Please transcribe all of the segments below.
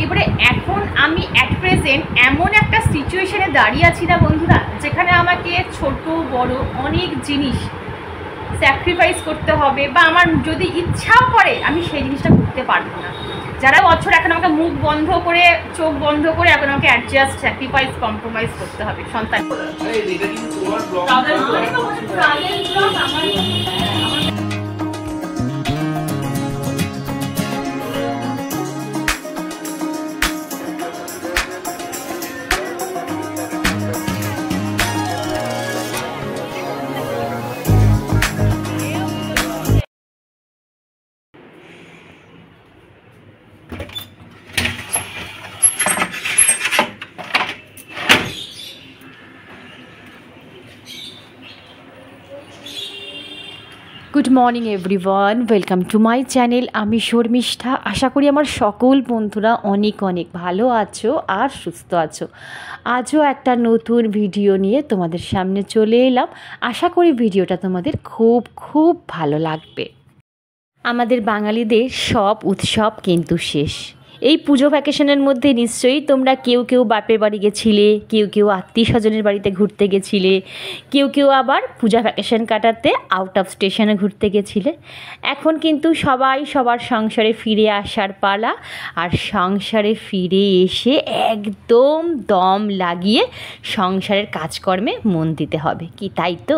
এবারে এখন আমি অ্যাট প্রেজেন্ট এমন একটা সিচুয়েশনে দাঁড়িয়ে আছি না বন্ধুরা, যেখানে আমাকে ছোট বড় অনেক জিনিস স্যাক্রিফাইস করতে হবে, বা আমার যদি ইচ্ছাও করে আমি সেই জিনিসটা করতে পারবো না। যারা বছর এখন আমাকে মুখ বন্ধ করে চোখ বন্ধ করে এখন আমাকে অ্যাডজাস্ট স্যাক্রিফাইস কম্প্রোমাইজ করতে হবে সন্তান। Good morning everyone, welcome to my channel. আমি শর্মিষ্ঠা। আশা করি আমার সকল বন্ধুরা অনেক অনেক ভালো আছো আর সুস্থ আছো। আজও একটা নতুন ভিডিও নিয়ে তোমাদের সামনে চলে এলাম। আশা করি ভিডিওটা তোমাদের খুব খুব ভালো লাগবে। আমাদের বাঙালিদের সব উৎসব কিন্তু শেষ। এই পুজো ভ্যাকেশনের মধ্যে নিশ্চয়ই তোমরা কেউ কেউ বাপের বাড়ি গেছিলে, কেউ কেউ আত্মীয় স্বজনের বাড়িতে ঘুরতে গেছিলে, কেউ কেউ আবার পূজা ভ্যাকেশন কাটাতে আউট অফ স্টেশনে ঘুরতে গেছিলে। এখন কিন্তু সবাই সবার সংসারে ফিরে আসার পালা, আর সংসারে ফিরে এসে একদম দম লাগিয়ে সংসারের কাজকর্মে মন দিতে হবে, কি তাই তো?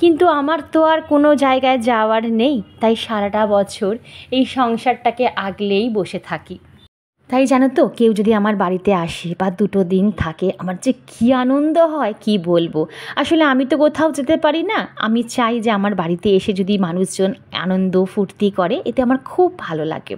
কিন্তু আমার তো আর কোনো জায়গায় যাওয়ার নেই, তাই সারাটা বছর এই সংসারটাকে আগলেই বসে থাকি। তাই জানো তো, কেউ যদি আমার বাড়িতে আসে বা দুটো দিন থাকে, আমার যে কী আনন্দ হয় কি বলবো। আসলে আমি তো কোথাও যেতে পারি না, আমি চাই যে আমার বাড়িতে এসে যদি মানুষজন আনন্দ ফুর্তি করে, এতে আমার খুব ভালো লাগে।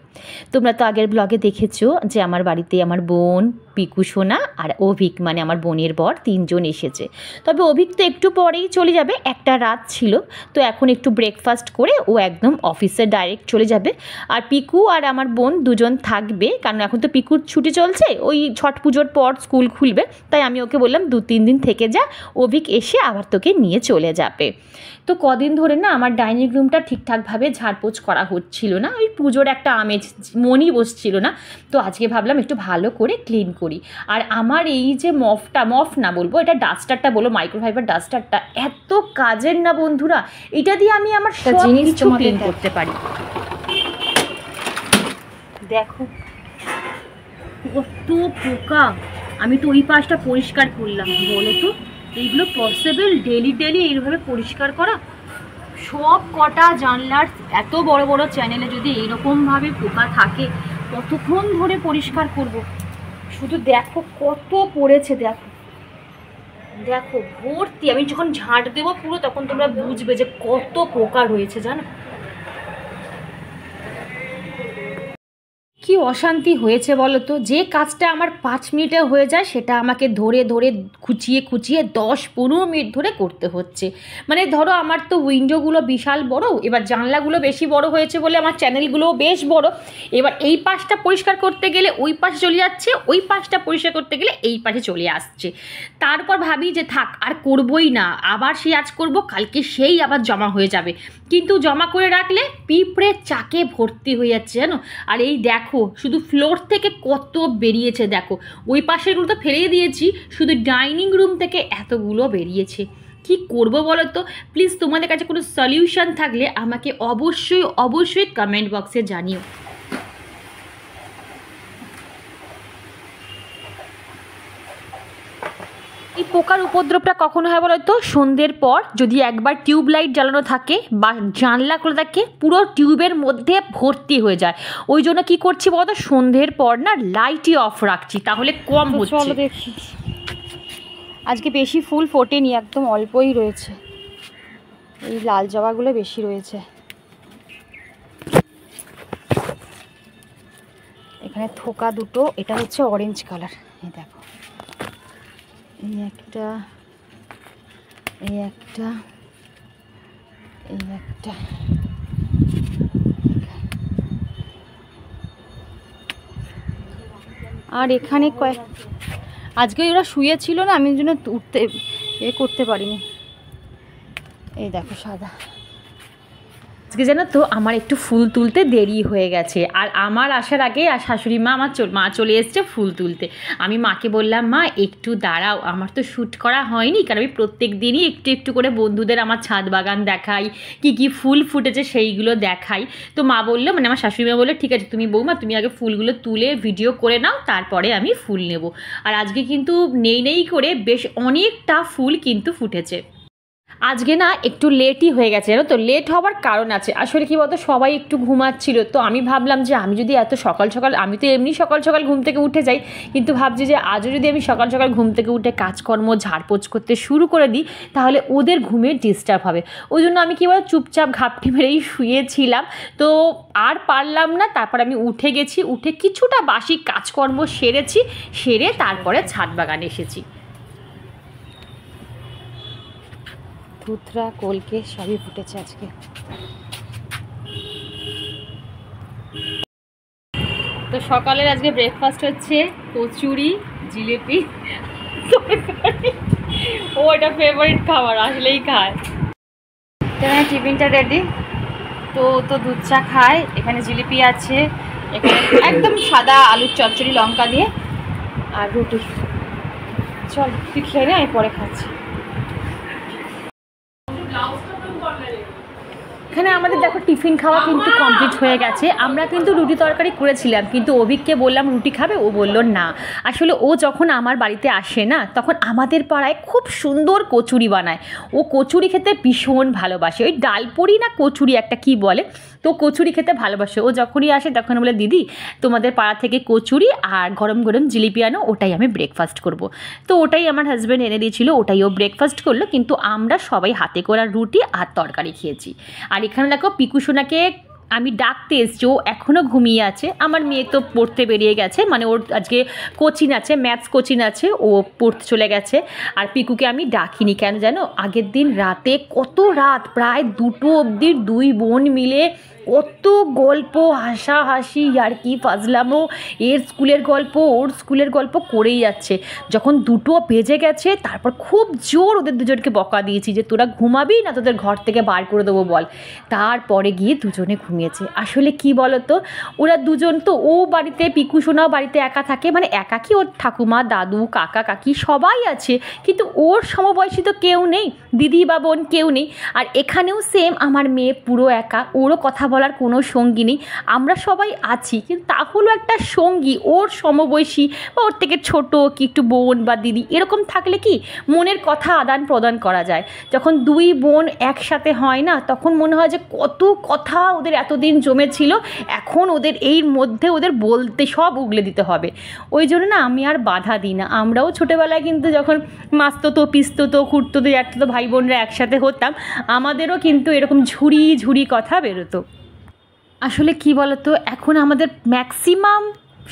তোমরা তো আগের ব্লগে দেখেছো যে আমার বাড়িতে আমার বোন, পিকু সোনা আর অভিক, মানে আমার বোনের বর, তিনজন এসেছে। তবে অভিক তো একটু পরেই চলে যাবে, একটা রাত ছিল তো এখন একটু ব্রেকফাস্ট করে ও একদম অফিসে ডাইরেক্ট চলে যাবে। আর পিকু আর আমার বোন দুজন থাকবে, কারণ এখন তো পিকুর ছুটি চলছে, ওই ছট পুজোর পর স্কুল খুলবে, তাই আমি ওকে বললাম 2-3 দিন থেকে যা, অভিক এসে আবার তোকে নিয়ে চলে যাবে। তো কদিন ধরে না আমার ডাইনিং রুমটা ঠিকঠাকভাবে ঝাড়পোছ করা হচ্ছিল না, ওই পুজোর একটা আমেজ মনই বসছিল না। তো আজকে ভাবলাম একটু ভালো করে ক্লিন করি। আর আমার এই যে মফ না বলবো, এটা ডাস্টারটা বলো, মাইক্রোফাইবার ডাস্টারটা এত কাজের না বন্ধুরা, এটা দিয়ে আমি আমার সব কিছু ক্লিন করতে পারি। দেখো কত পোকা, আমি তো ওই পাশটা পরিষ্কার করলাম। বলো তো এইগুলো পসিবল ডেলি এইভাবে পরিষ্কার করা? সব কটা জানলার এত বড় বড় চ্যানেলে যদি এইরকমভাবে পোকা থাকে, কতক্ষণ ধরে পরিষ্কার করব? শুধু দেখো কত পড়েছে, দেখো দেখো ভর্তি। আমি যখন ঝাঁট দেবো পুরো, তখন তোমরা বুঝবে যে কত পোকা রয়েছে, জানো? কি অশান্তি হয়েছে বলো তো? যে কাজটা আমার 5 মিনিটে হয়ে যায়, সেটা আমাকে ধরে ধরে খুঁচিয়ে 10-15 মিনিট ধরে করতে হচ্ছে। মানে ধরো আমার তো উইন্ডোগুলো বিশাল বড়, এবার জানলাগুলো বেশি বড় হয়েছে বলে আমার চ্যানেলগুলোও বেশ বড়। এবার এই পাশটা পরিষ্কার করতে গেলে ওই পাশে চলে যাচ্ছে, ওই পাশটা পরিষ্কার করতে গেলে এই পাশে চলে আসছে। তারপর ভাবি যে থাক আর করবই না, আবার সেই আজ করব, কালকে সেই আবার জমা হয়ে যাবে। কিন্তু জমা করে রাখলে পিঁপড়ের চাকে ভর্তি হয়ে যাচ্ছে, জানো? আর এই দেখো শুধু ফ্লোর থেকে কত বেরিয়েছে, দেখো ওই পাশেরগুলো তো ফেলেই দিয়েছি, শুধু ডাইনিং রুম থেকে এতগুলো বেরিয়েছে। কি করব বলো তো? প্লিজ তোমাদের কাছে কোনো সলিউশন থাকলে আমাকে অবশ্যই কমেন্ট বক্সে জানিও। এই পোকার উপদ্রবটা কখন হয় বলো তো? সন্ধ্যের পর যদি একবার টিউব লাইট জ্বালানো থাকে বা জানলা খোলা থাকে, পুরো টিউবের মধ্যে ভর্তি হয়ে যায়। ওই জন্য কী করছি বলো তো, সন্ধ্যের পর না লাইটই অফ রাখছি, তাহলে কম হচ্ছে। দেখি আজকে বেশি ফুল ফোটেনি, একদম অল্পই রয়েছে, এই লাল জবাগুলো বেশি রয়েছে। এখানে থোকা দুটো, এটা হচ্ছে অরেঞ্জ কালার, এই দেখো এই একটা, এই একটা, এই একটা। আর এখানে আজকে ওরা শুয়েছিল না, আমি জন্য উঠতে করতে পারিনি। এই দেখো সাদা, আজকে জানো তো আমার একটু ফুল তুলতে দেরি হয়ে গেছে, আর আমার আসার আগে আর শাশুড়ি মা মা চলে এসছে ফুল তুলতে। আমি মাকে বললাম, মা একটু দাঁড়াও, আমার তো শ্যুট করা হয়নি, কারণ আমি প্রত্যেক দিনই একটু একটু করে বন্ধুদের আমার ছাদ বাগান দেখাই, কি ফুল ফুটেছে সেইগুলো দেখাই। তো মা বললো, মানে আমার শাশুড়ি মা বললো, ঠিক আছে তুমি বৌমা তুমি আগে ফুলগুলো তুলে ভিডিও করে নাও, তারপরে আমি ফুল নেব। আর আজকে কিন্তু নেই করে বেশ অনেকটা ফুল কিন্তু ফুটেছে। আজকে না একটু লেটই হয়ে গেছে জানো তো। লেট হওয়ার কারণ আছে, আসলে কি বলতো সবাই একটু ঘুমাচ্ছিল, তো আমি ভাবলাম যে আমি যদি এত সকাল সকাল, আমি তো এমনি সকাল সকাল ঘুম থেকে উঠে যাই, কিন্তু ভাবছি যে আজও যদি আমি সকাল সকাল ঘুম থেকে উঠে কাজকর্ম ঝাড়পোছ করতে শুরু করে দিই তাহলে ওদের ঘুমে ডিস্টার্ব হবে। ওই জন্য আমি কি বলতো চুপচাপ ঘাপটি মেরেই শুয়েছিলাম, তো আর পারলাম না। তারপর আমি উঠে গেছি, উঠে কিছুটা বাসি কাজকর্ম সেরেছি, সেরে তারপরে ছাদ বাগানে এসেছি। ধুতরা কলকে সবই ফুটেছে আজকে। তো সকালের আজকে ব্রেকফাস্ট হচ্ছে কচুরি, জিলিপি, ও এটা ফেভারিট খাবার, আসলেই খায়। এখানে টিফিনটা রেডি, তো দুধ চা খায়। এখানে জিলিপি আছে, এখানে একদম সাদা আলুর চচ্চড়ি লঙ্কা দিয়ে, আর রুটি। চল তুই খেয়ে নে, আমি পরে খাচ্ছি। এখানে আমাদের দেখো টিফিন খাওয়া কিন্তু কমপ্লিট হয়ে গেছে। আমরা কিন্তু রুটি তরকারি করেছিলাম, কিন্তু অভিককে বললাম রুটি খাবে, ও বলল না। আসলে ও যখন আমার বাড়িতে আসে না, তখন আমাদের পাড়ায় খুব সুন্দর কচুরি বানায়। ও কচুরি খেতে ভীষণ ভালোবাসে, ওই ডালপুরি না কচুরি একটা কি বলে, তো কচুরি খেতে ভালোবাসে। ও যখনই আসে তখন বলে, দিদি তোমাদের পাড়া থেকে কচুরি আর গরম গরম জিলিপি আনো, ওটাই আমি ব্রেকফাস্ট করব। তো ওটাই আমার হাজব্যান্ড এনে দিয়েছিল, ওটাই ও ব্রেকফাস্ট করলো, কিন্তু আমরা সবাই হাতে করা রুটি আর তরকারি খেয়েছি। আর এখানে দেখো পিকুসোনাকে আমি ডাকতে এসছি, ও এখনও ঘুমিয়ে আছে। আমার মেয়ে তো পড়তে বেরিয়ে গেছে, মানে ওর আজকে কোচিং আছে, ম্যাথস কোচিং আছে, ও পড়তে চলে গেছে। আর পিকুকে আমি ডাকিনি, কেন জানো, আগের দিন রাতে কত রাত, প্রায় 2টো অবধি দুই বোন মিলে কত গল্প, হাসাহাসি আর কি ফাজলামো, এর স্কুলের গল্প ওর স্কুলের গল্প করেই যাচ্ছে। যখন 2টো বেজে গেছে, তারপর খুব জোর ওদের দুজনকে বকা দিয়েছি যে তোরা ঘুমাবি না তোদের ঘর থেকে বার করে দেবো বল। তারপরে গিয়ে দুজনে ঘুমিয়েছে। আসলে কি বলতো, ওরা দুজন তো, ও বাড়িতে পিকুসোনাও বাড়িতে একা থাকে, মানে একা কি, ওর ঠাকুমা দাদু কাকা কাকি সবাই আছে, কিন্তু ওর সমবয়সী তো কেউ নেই, দিদি বা বোন কেউ নেই। আর এখানেও সেম, আমার মেয়ে পুরো একা, ওরও কথা বলার কোনো সঙ্গী নেই। আমরা সবাই আছি, কিন্তু তাহলেও একটা সঙ্গী ওর সমবয়সী বা ওর থেকে ছোটো কি একটু বোন বা দিদি এরকম থাকলে কি মনের কথা আদান প্রদান করা যায়। যখন দুই বোন একসাথে হয় না, তখন মনে হয় যে কত কথা ওদের এতদিন জমেছিল, এখন ওদের এই মধ্যে ওদের বলতে সব উগলে দিতে হবে। ওই জন্য না আমি আর বাধা দিই না। আমরাও ছোটোবেলায় কিন্তু যখন মাস্ততো পিস্ততো খুঁড়তো জ্যাঠতো ভাই বোনরা একসাথে হতাম, আমাদেরও কিন্তু এরকম ঝুড়ি ঝুড়ি কথা বেরোতো। আসলে কি বলতো, এখন আমাদের ম্যাক্সিমাম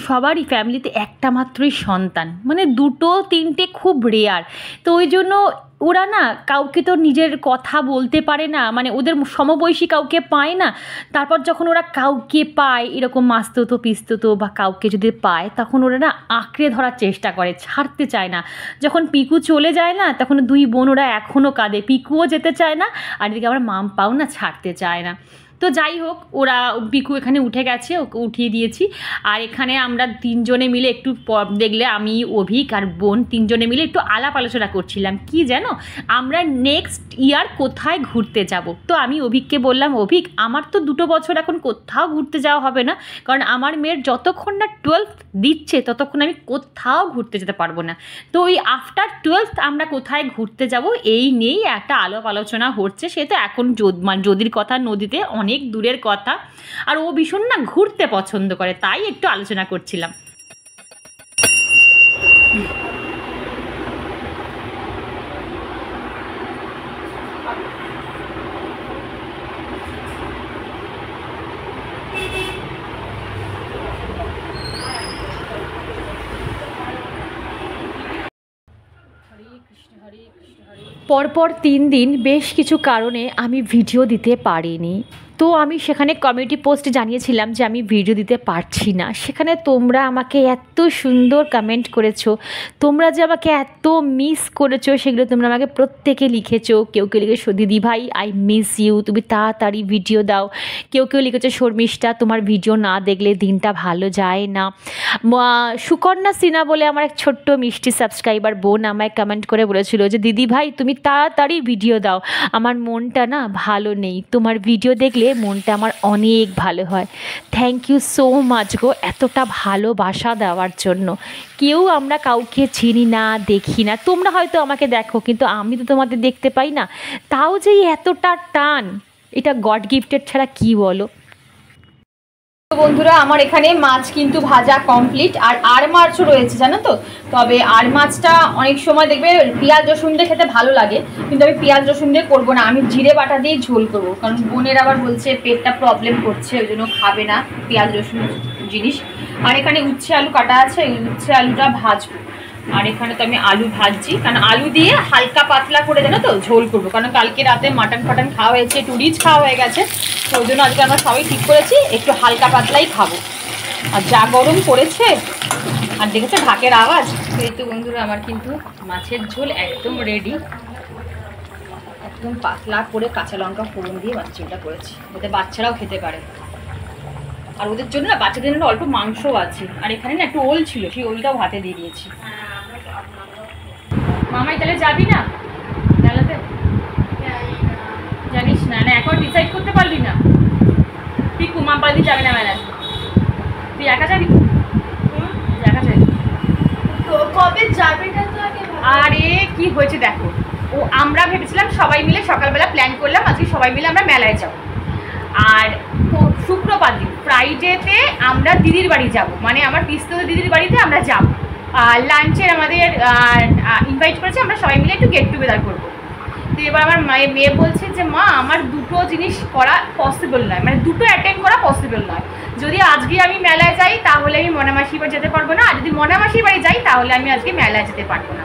সবারই ফ্যামিলিতে একটা মাত্রই সন্তান, মানে 2টো 3টে খুব রেয়ার। তো ওই জন্য ওরা না কাউকে তো নিজের কথা বলতে পারে না, মানে ওদের সমবয়সী কাউকে পায় না। তারপর যখন ওরা কাউকে পায়, এরকম মাস্ততো পিস্ততো বা কাউকে যদি পায়, তখন ওরা না আঁকড়ে ধরার চেষ্টা করে, ছাড়তে চায় না। যখন পিকু চলে যায় না, তখন দুই বোন ওরা এখনও কাঁদে, পিকুও যেতে চায় না, আর এদিকে আমার মাম পাও না ছাড়তে চায় না। তো যাই হোক, ওরা পিকু এখানে উঠে গেছে, ওকে উঠিয়ে দিয়েছি। আর এখানে আমরা 3জনে মিলে একটু দেখলে আমি অভিক আর বোন 3জনে মিলে একটু আলাপ আলোচনা করছিলাম, কি জানো, আমরা নেক্সট ইয়ার কোথায় ঘুরতে যাব। তো আমি অভিককে বললাম, অভিক আমার তো 2 বছর এখন কোথাও ঘুরতে যাওয়া হবে না, কারণ আমার মেয়ের যতক্ষণ না 12th দিচ্ছে ততক্ষণ আমি কোথাও ঘুরতে যেতে পারবো না। তো ওই আফটার 12th আমরা কোথায় ঘুরতে যাব এই নিয়েই একটা আলাপ আলোচনা হচ্ছে। সে তো এখন যদির কথা নদীতে অনেক দূরের কথা, আর ও ভীষণ না ঘুরতে পছন্দ করে, তাই একটু আলোচনা করছিলাম। পরপর 3 দিন বেশ কিছু কারণে আমি ভিডিও দিতে পারিনি। তো আমি সেখানে কমিউনিটি পোস্টে জানিয়েছিলাম যে আমি ভিডিও দিতে পারছি না। সেখানে তোমরা আমাকে এত সুন্দর কমেন্ট করেছো, তোমরা যে আমাকে এত মিস করেছো সেগুলো তোমরা আমাকে প্রত্যেকে লিখেছো। কেউ কেউ লিখেছো দিদি ভাই আই মিস ইউ, তুমি তাড়াতাড়ি ভিডিও দাও। কেউ কেউ লিখেছো শর্মিষ্ঠা তোমার ভিডিও না দেখলে দিনটা ভালো যায় না। সুকন্যা সিনহা বলে আমার এক ছোট্ট মিষ্টি সাবস্ক্রাইবার বোন আমায় কমেন্ট করে বলেছিল যে দিদি ভাই তুমি তাড়াতাড়ি ভিডিও দাও, আমার মনটা না ভালো নেই, তোমার ভিডিও দেখলে মনটা আমার অনেক ভালো হয়। থ্যাংক ইউ সো মাচ গো এতটা ভালোবাসা দেওয়ার জন্য। কেউ আমরা কাউকে চিনি না, দেখি না, তোমরা হয়তো আমাকে দেখো কিন্তু আমি তো তোমাদের দেখতে পাই না, তাও যে এতটা টান, এটা গড গিফটেড ছাড়া কি বলো। বন্ধুরা আমার এখানে মাছ কিন্তু ভাজা কমপ্লিট, আর মাছও রয়েছে জানো তো। তবে আর মাছটা অনেক সময় দেখবে পেঁয়াজ রসুন দিয়ে খেতে ভালো লাগে, কিন্তু আমি পেঁয়াজ রসুন দিয়ে করবো না, আমি জিরে বাটা দিয়েই ঝোল করবো। কারণ বোনের আবার বলছে পেটটা প্রবলেম করছে, ওই জন্য খাবে না পেঁয়াজ রসুন জিনিস। আর এখানে উচ্ছে আলু কাটা আছে, উচ্ছে আলুটা ভাজবো। আর এখানে তো আমি আলু ভাজছি, কারণ আলু দিয়ে হালকা পাতলা করে জানো তো ঝোল করবো। কারণ কালকে রাতে মাটন ফাটন খাওয়া হয়েছে, একটু রিচ খাওয়া হয়ে গেছে, তো ওই জন্য আজকে আমরা সবাই ঠিক করেছি একটু হালকা পাতলাই খাবো। আর যা গরম পড়েছে, আর দেখেছো ঢাকের আওয়াজ। এই তো বন্ধুরা আমার কিন্তু মাছের ঝোল একদম রেডি, একদম পাতলা করে কাঁচা লঙ্কা ফোড়ন দিয়ে ঝোলটা করেছি, যাতে বাচ্চারাও খেতে পারে। আর ওদের জন্য না বাচ্চাদের জন্য অল্প মাংসও আছে। আর এখানে না একটু ওল ছিল, সেই ওলটাও ভাতে দিয়ে দিয়েছি। মামাই তাহলে যাবি না মেলাতে? জানিস না? না এখন ডিসাইড করতে পারলি না? তুই কুমাপালি যাবি না মেলাতে? তুই একা যাবি? একা যাবি? কবে যাবে না তো আগে। আরে কি হয়েছে দেখো, আমরা ভেবেছিলাম সবাই মিলে সকালবেলা প্ল্যান করলাম আজকে সবাই মিলে আমরা মেলায় যাব। আর শুক্রবার দিন ফ্রাইডেতে আমরা দিদির বাড়ি যাব, মানে আমার পিস্তল দিদির বাড়িতে আমরা যাব। লাঞ্চের আমাদের ইনভাইট করেছে, আমরা সবাই মিলে একটু গেট টুগেদার করবো। তো এবার আমার মেয়ে বলছে যে মা আমার দুটো জিনিস করা পসিবল নয়, মানে দুটো অ্যাটেন্ড করা পসিবল নয়। যদি আজকে আমি মেলায় যাই তাহলে আমি মনামাসির বাড়ি যেতে পারবো না, আর যদি মনামাসির বাড়ি যাই তাহলে আমি আজকে মেলায় যেতে পারবো না।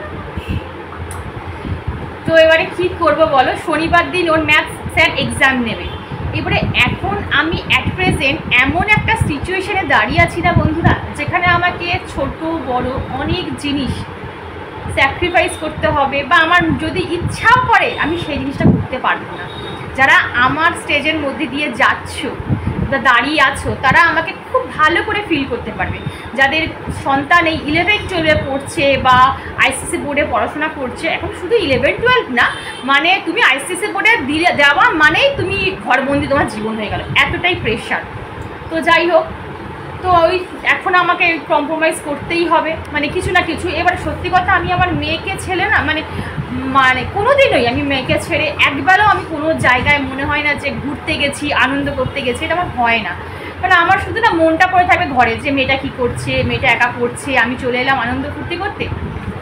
তো এবারে কী করবো বলো, শনিবার দিন ওর ম্যাথস স্যার এক্সাম নেবে। এবারে এখন আমি অ্যাট প্রেজেন্ট এমন একটা সিচুয়েশনে দাঁড়িয়ে আছি না বন্ধুরা, যেখানে আমাকে ছোট বড় অনেক জিনিস স্যাক্রিফাইস করতে হবে, বা আমার যদি ইচ্ছাও করে আমি সেই জিনিসটা করতে পারবো না। যারা আমার স্টেজের মধ্যে দিয়ে যাচ্ছ, দাঁড়িয়ে আছো, তারা আমাকে খুব ভালো করে ফিল করতে পারবে। যাদের সন্তান এই 11-12 পড়ছে বা আইসিসি বোর্ডে পড়াশোনা করছে, এখন শুধু 11-12 না, মানে তুমি আইসিসি বোর্ডে দেওয়া মানেই তুমি ঘরবন্দি, তোমার জীবন হয়ে গেল, এতটাই প্রেশার। তো যাই হোক, তো ওই এখন আমাকে কম্প্রোমাইজ করতেই হবে, মানে কিছু না কিছু। এবার সত্যি কথা আমি আমার মেয়েকে ছেড়ে না, মানে কোনো দিনই আমি মেয়েকে ছেড়ে একবেলাও আমি কোনো জায়গায় মনে হয় না যে ঘুরতে গেছি, আনন্দ করতে গেছি, এটা আমার হয় না। মানে আমার শুধু না মনটা পড়ে থাকবে ঘরে, যে মেয়েটা কী করছে, মেয়েটা একা করছে, আমি চলে এলাম আনন্দ করতে করতে।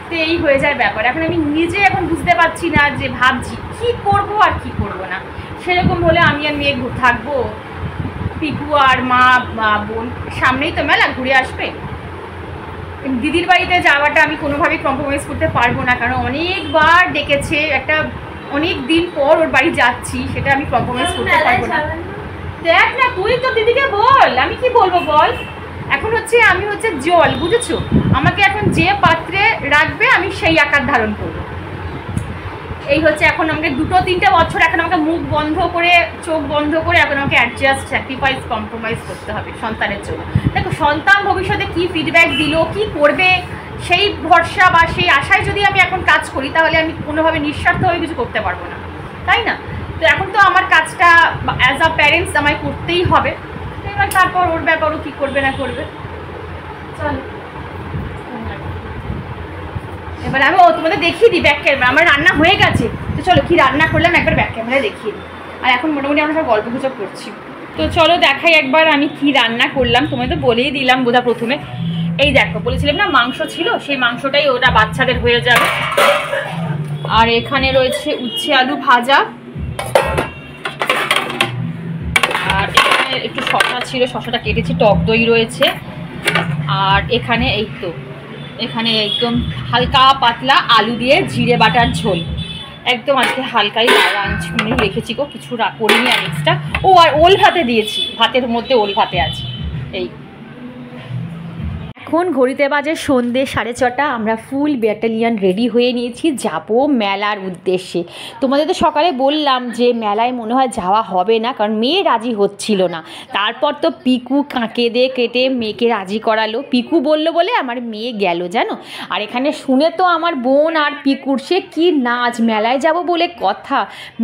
তো এই হয়ে যায় ব্যাপার। এখন আমি নিজে এখন বুঝতে পারছি না, যে ভাবছি কী করবো আর কী করবো না। সেরকম হলে আমি আর মেয়ে থাকবো, পিকু আর মা বোন, সামনেই তো মেলা, ঘুরে আসবে। দিদির বাড়িতে যাওয়াটা আমি কোনোভাবেই কম্প্রোমাইজ করতে পারবো না, কারণ অনেকবার ডেকেছে, একটা অনেক দিন পর ওর বাড়ি যাচ্ছি, সেটা আমি কম্প্রোমাইজ করতে পারবো না। দেখ না, তুই তো দিদিকে বল, আমি কি বলবো বল। এখন হচ্ছে আমি হচ্ছে জল, বুঝেছো? আমাকে এখন যে পাত্রে রাখবে আমি সেই আকার ধারণ করবো। এই হচ্ছে এখন আমাকে 2-3 বছর এখন আমাকে মুখ বন্ধ করে, চোখ বন্ধ করে এখন আমাকে অ্যাডজাস্ট, স্যাক্রিফাইস, কম্প্রোমাইজ করতে হবে সন্তানের জন্য। দেখো সন্তান ভবিষ্যতে কী ফিডব্যাক দিল, কী করবে, সেই ভরসা বা সেই আশায় যদি আমি এখন কাজ করি, তাহলে আমি কোনোভাবে নিঃস্বার্থভাবে কিছু করতে পারবো না, তাই না? তো এখন তো আমার কাজটা অ্যাজ আ প্যারেন্টস আমায় করতেই হবে। এবার তারপর ওর ব্যাপারও কী করবে না করবে। চলো এবার আমি তোমাদের দেখিয়ে দিই ব্যাক ক্যামেরা, আমার রান্না হয়ে গেছে। তো চলো কী রান্না করলাম একবার ব্যাক ক্যামেরায় দেখিয়ে দিই। আর এখন মোটামুটি আমরা সব গল্প গুজব করছি। তো চলো দেখাই একবার আমি কি রান্না করলাম। তোমায় তো বলেই দিলাম বোধা প্রথমে। এই দেখো, বলেছিলাম না মাংস ছিল, সেই মাংসটাই ওটা বাচ্চাদের হয়ে যাবে। আর এখানে রয়েছে উচ্ছে আলু ভাজা, আর এখানে একটু শসা ছিল, শসাটা কেটেছি, টক দই রয়েছে। আর এখানে এই তো, এখানে একদম হালকা পাতলা আলু দিয়ে জিরে বাটার ঝোল। একদম আজকে হালকাই লাঞ্চ মেনু রেখেছি গো, কিছু করিনি আর এক্সট্রা। ও আর ওল ভাতে দিয়েছি, ভাতের মধ্যে ওল ভাতে আছে। এই এখন ঘড়িতে বাজে সন্ধ্যে 6:30। আমরা ফুল ব্যাটালিয়ান রেডি হয়ে নিয়েছি, যাব মেলার উদ্দেশ্যে। তোমাদের তো সকালে বললাম যে মেলায় মনে হয় যাওয়া হবে না, কারণ মেয়ে রাজি হচ্ছিল না। তারপর তো পিকু কেঁদে কেটে মেয়েকে রাজি করালো। পিকু বলল বলে আমার মেয়ে গেল জানো। আর এখানে শুনে তো আমার বোন আর পিকুর সে কি নাচ, মেলায় যাব বলে কথা।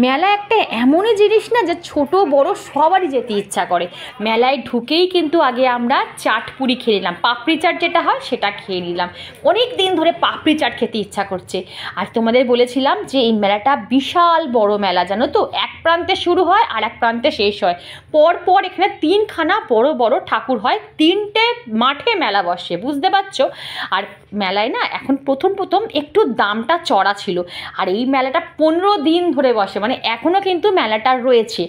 মেলা একটা এমনই জিনিস না যে ছোট বড় সবারই যেতে ইচ্ছা করে। মেলায় ঢুকেই কিন্তু আগে আমরা চাটপুরি খেয়ে নিলাম, পাপড়ি চাট যেটা হয় সেটা খেয়ে নিলাম। অনেক দিন ধরে পাপড়ি চাট খেতে ইচ্ছা করছে। আর তোমাদের বলেছিলাম যে এই মেলাটা বিশাল বড় মেলা জানো তো, এক প্রান্তে শুরু হয় আর এক প্রান্তে শেষ হয়। পর এখানে 3খানা বড় বড় ঠাকুর হয়, 3টে মাঠে মেলা বসে, বুঝতে পারছো। আর মেলায় না এখন প্রথম একটু দামটা চড়া ছিল। আর এই মেলাটা 15 দিন ধরে বসে, মানে এখনও কিন্তু মেলাটা রয়েছে।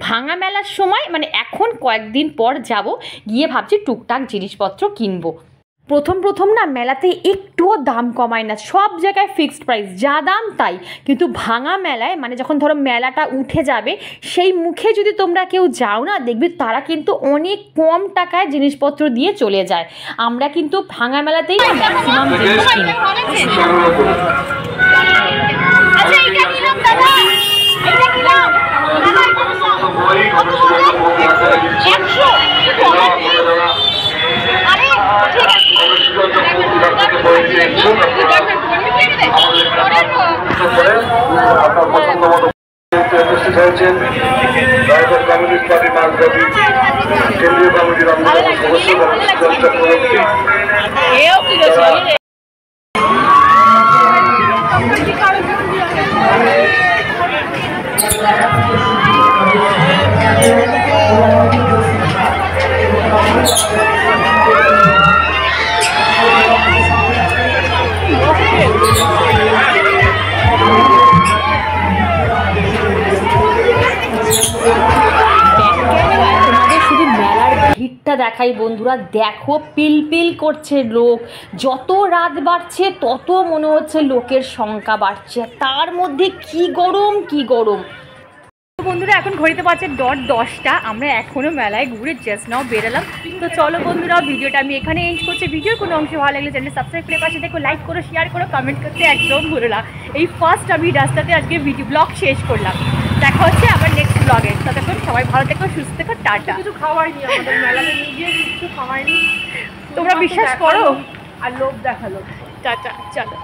ভাঙা মেলার সময় মানে এখন কয়েকদিন পর যাব, গিয়ে ভাবছি টুকটাক জিনিসপত্র কিনবো। প্রথম না মেলাতে একটুও দাম কমায় না, সব জায়গায় ফিক্সড প্রাইস, যা দাম তাই। কিন্তু ভাঙা মেলায় মানে যখন ধরো মেলাটা উঠে যাবে সেই মুখে যদি তোমরা কেউ যাও না, দেখবি তারা কিন্তু অনেক কম টাকায় জিনিসপত্র দিয়ে চলে যায়। আমরা কিন্তু ভাঙা মেলাতেই ম্যাক্সিমাম জিনিস কিনি। আচ্ছা এটা নিলাম দাদা, এটা নিলাম দাদা, কত বলে 100। আরে ঠিক আছে উপস্থিত হয়েছেন ভারতের কমিউনিস্ট পার্টি মার্কসবাদী কেন্দ্রীয় কমিটির অন্যতম সদস্য ভিড়টা দেখাই বন্ধুরা, দেখো পিলপিল করছে লোক। যত রাত বাড়ছে তত মনে হচ্ছে লোকের সংখ্যা বাড়ছে, তার মধ্যে কি গরম। বন্ধুরা এখন ঘড়িতে বাজে 10টা, আমরা এখনও মেলায় ঘুরে জাস্ট নাও বেরোলাম। তো চলো বন্ধুরা, ভিডিওটা আমি এখানে এন্ড করছি। ভিডিওর কোনো অংশ ভালো লাগলে চ্যানেল সাবস্ক্রাইব করে পাশে দেখো, লাইক করো, শেয়ার করো, কমেন্ট করতে একদম ভুলো না। এই ফার্স্ট আমি রাস্তাতে আজকে ভিডিও ব্লগ শেষ করলাম। দেখা হচ্ছে আবার নেক্সট ব্লগে। ততক্ষণ সবাই ভালো থেকো, সুস্থ থেকো, টাটা। কিছু খাওয়াইনি আমাদের মেলাতে নিজে, কিছু খাওয়াইনি। তোমরা বিশ্বাস করো আর লোভ দেখালো। টাটা, চলো।